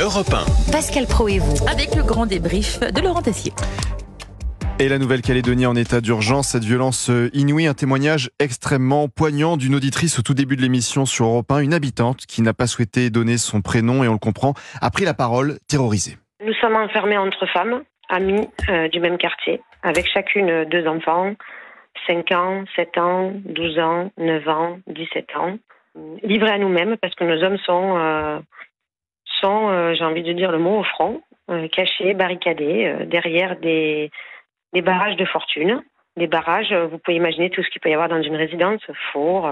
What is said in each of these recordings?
Europe 1. Pascal Pro et vous. Avec le grand débrief de Laurent Tessier. Et la Nouvelle-Calédonie en état d'urgence, cette violence inouïe, un témoignage extrêmement poignant d'une auditrice au tout début de l'émission sur Europe 1, une habitante qui n'a pas souhaité donner son prénom et on le comprend, a pris la parole, terrorisée. Nous sommes enfermés entre femmes, amies du même quartier, avec chacune 2 enfants, 5 ans, 7 ans, 12 ans, 9 ans, 17 ans, livrés à nous-mêmes parce que nos hommes sont j'ai envie de dire le mot, au front, cachés, barricadés, derrière des barrages de fortune. Des barrages, vous pouvez imaginer tout ce qu'il peut y avoir dans une résidence, four,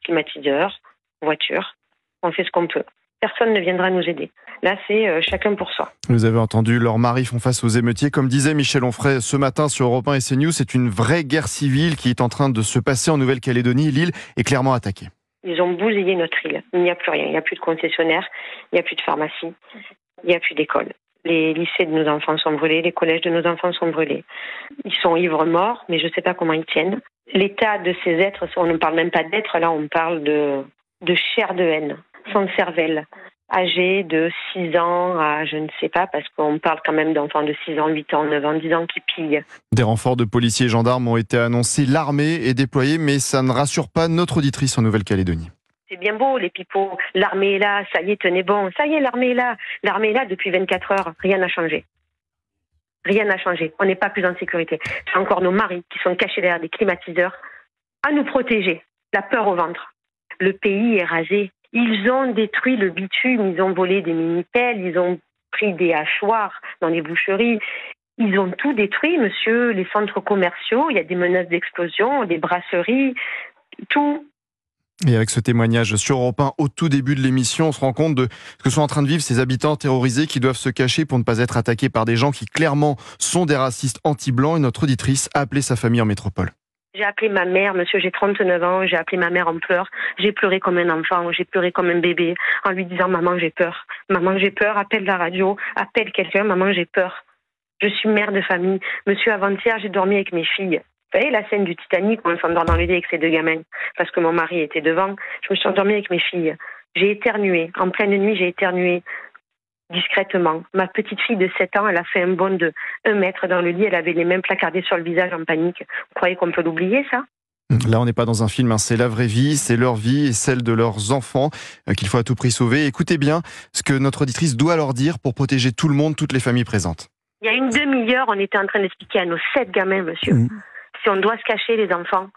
climatiseur, voiture. On fait ce qu'on peut. Personne ne viendra nous aider. Là, c'est chacun pour soi. Vous avez entendu, leurs maris font face aux émeutiers. Comme disait Michel Onfray ce matin sur Europe 1 et CNews, c'est une vraie guerre civile qui est en train de se passer en Nouvelle-Calédonie. L'île est clairement attaquée. Ils ont bousillé notre île. Il n'y a plus rien. Il n'y a plus de concessionnaires, il n'y a plus de pharmacie, il n'y a plus d'école. Les lycées de nos enfants sont brûlés, les collèges de nos enfants sont brûlés. Ils sont ivres morts, mais je ne sais pas comment ils tiennent. L'état de ces êtres, on ne parle même pas d'êtres, là on parle de chair de haine, sans cervelle, âgés de 6 ans à je ne sais pas, parce qu'on parle quand même d'enfants de 6 ans, 8 ans, 9 ans, 10 ans qui pillent. Des renforts de policiers et gendarmes ont été annoncés, l'armée est déployée, mais ça ne rassure pas notre auditrice en Nouvelle-Calédonie. C'est bien beau, les pipeaux. L'armée est là, ça y est, tenez bon. Ça y est, l'armée est là. L'armée est là depuis 24 heures. Rien n'a changé. Rien n'a changé. On n'est pas plus en sécurité. C'est encore nos maris qui sont cachés derrière des climatiseurs à nous protéger. La peur au ventre. Le pays est rasé. Ils ont détruit le bitume. Ils ont volé des mini-pelles. Ils ont pris des hachoirs dans les boucheries. Ils ont tout détruit, monsieur. Les centres commerciaux, il y a des menaces d'explosion, des brasseries, tout. Et avec ce témoignage sur Europe 1 au tout début de l'émission, on se rend compte de ce que sont en train de vivre ces habitants terrorisés qui doivent se cacher pour ne pas être attaqués par des gens qui clairement sont des racistes anti-blancs. Et notre auditrice a appelé sa famille en métropole. J'ai appelé ma mère, monsieur, j'ai 39 ans, j'ai appelé ma mère en pleurs. J'ai pleuré comme un enfant, j'ai pleuré comme un bébé en lui disant « Maman, j'ai peur. Maman, j'ai peur, appelle la radio, appelle quelqu'un, maman, j'ai peur. Je suis mère de famille. Monsieur, avant-hier, j'ai dormi avec mes filles. » Vous savez, la scène du Titanic où on s'endort dans le lit avec ses 2 gamins, parce que mon mari était devant, je me suis endormie avec mes filles. J'ai éternué. En pleine nuit, j'ai éternué discrètement. Ma petite fille de 7 ans, elle a fait un bond de 1 mètre dans le lit, elle avait les mains placardées sur le visage en panique. Vous croyez qu'on peut l'oublier, ça ? Là, on n'est pas dans un film, c'est la vraie vie, c'est leur vie et celle de leurs enfants qu'il faut à tout prix sauver. Écoutez bien ce que notre auditrice doit leur dire pour protéger tout le monde, toutes les familles présentes. Il y a une demi-heure, on était en train d'expliquer à nos 7 gamins, monsieur. Si on doit se cacher, les enfants,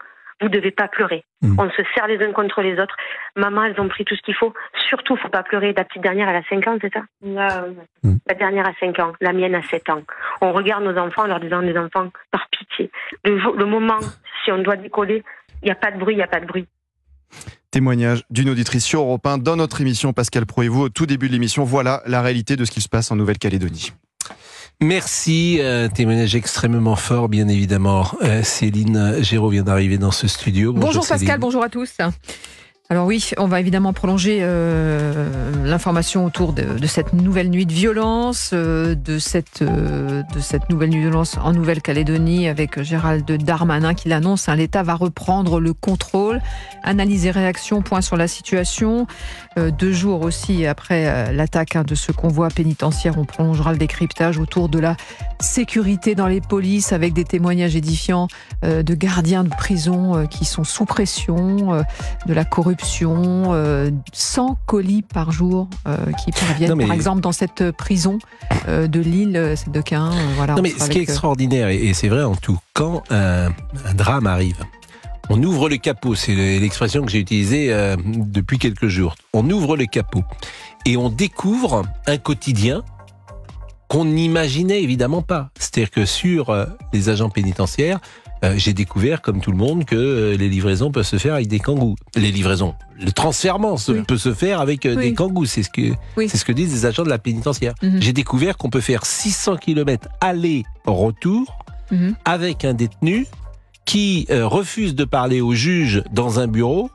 vous ne devez pas pleurer. On se serre les uns contre les autres. Maman, elles ont pris tout ce qu'il faut. Surtout, il ne faut pas pleurer. La petite dernière, elle a 5 ans, c'est ça ? La dernière a 5 ans. La mienne a 7 ans. On regarde nos enfants en leur disant, les enfants, par pitié. Le moment, si on doit décoller, il n'y a pas de bruit, il n'y a pas de bruit. Témoignage d'une auditrice sur Europe 1 dans notre émission Pascal Pro et vous. Au tout début de l'émission, voilà la réalité de ce qui se passe en Nouvelle-Calédonie. Merci, témoignage extrêmement fort, bien évidemment. Céline Géraud vient d'arriver dans ce studio. Bonjour Pascal, bonjour à tous. Alors oui, on va évidemment prolonger l'information autour de cette nouvelle nuit de violence, de cette nouvelle nuit de violence en Nouvelle-Calédonie avec Gérald Darmanin qui l'annonce. L'État va reprendre le contrôle. Analyse et réaction, point sur la situation. 2 jours aussi après l'attaque de ce convoi pénitentiaire, on prolongera le décryptage autour de la sécurité dans les polices avec des témoignages édifiants de gardiens de prison qui sont sous pression, de la corruption, 100 colis par jour qui parviennent par exemple dans cette prison de l'île, c'est de Caen. Voilà, non mais ce qui est extraordinaire, et c'est vrai en tout, quand un drame arrive, on ouvre le capot, c'est l'expression que j'ai utilisée depuis quelques jours. On ouvre le capot et on découvre un quotidien qu'on n'imaginait évidemment pas. C'est-à-dire que sur les agents pénitentiaires, j'ai découvert, comme tout le monde, que les livraisons peuvent se faire avec des kangous. Les livraisons, le transfèrement peut se faire avec des kangous. C'est ce que disent les agents de la pénitentiaire. J'ai découvert qu'on peut faire 600 km aller-retour avec un détenu qui refuse de parler au juge dans un bureau.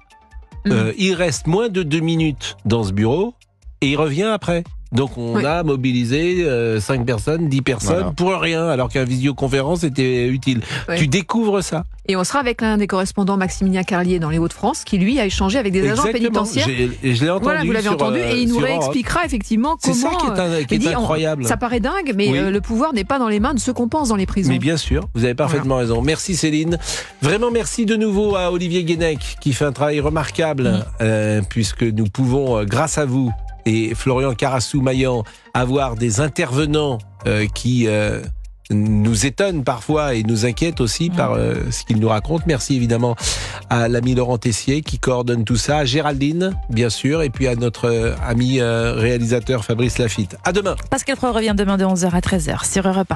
Il reste moins de 2 minutes dans ce bureau et il revient après. Donc on a mobilisé 5 personnes, 10 personnes pour rien, alors qu'un visioconférence était utile. Tu découvres ça. Et on sera avec l'un des correspondants, Maximilien Carlier, dans les Hauts-de-France, qui lui a échangé avec des agents pénitentiaires. Et je l'ai entendu. Voilà, vous l'avez entendu, et il nous réexpliquera effectivement comment. C'est ça qui est incroyable. Ça paraît dingue, mais le pouvoir n'est pas dans les mains de ceux qu'on pense dans les prisons. Mais bien sûr, vous avez parfaitement raison. Merci Céline. Vraiment merci de nouveau à Olivier Guénec qui fait un travail remarquable, puisque nous pouvons, grâce à vous et Florian Carassou-Maillan, avoir des intervenants qui nous étonnent parfois et nous inquiètent aussi par ce qu'ils nous racontent. Merci évidemment à l'ami Laurent Tessier qui coordonne tout ça, à Géraldine bien sûr, et puis à notre ami réalisateur Fabrice Lafitte. À demain. Pascal Pro revient demain de 11h à 13h sur Europe 1.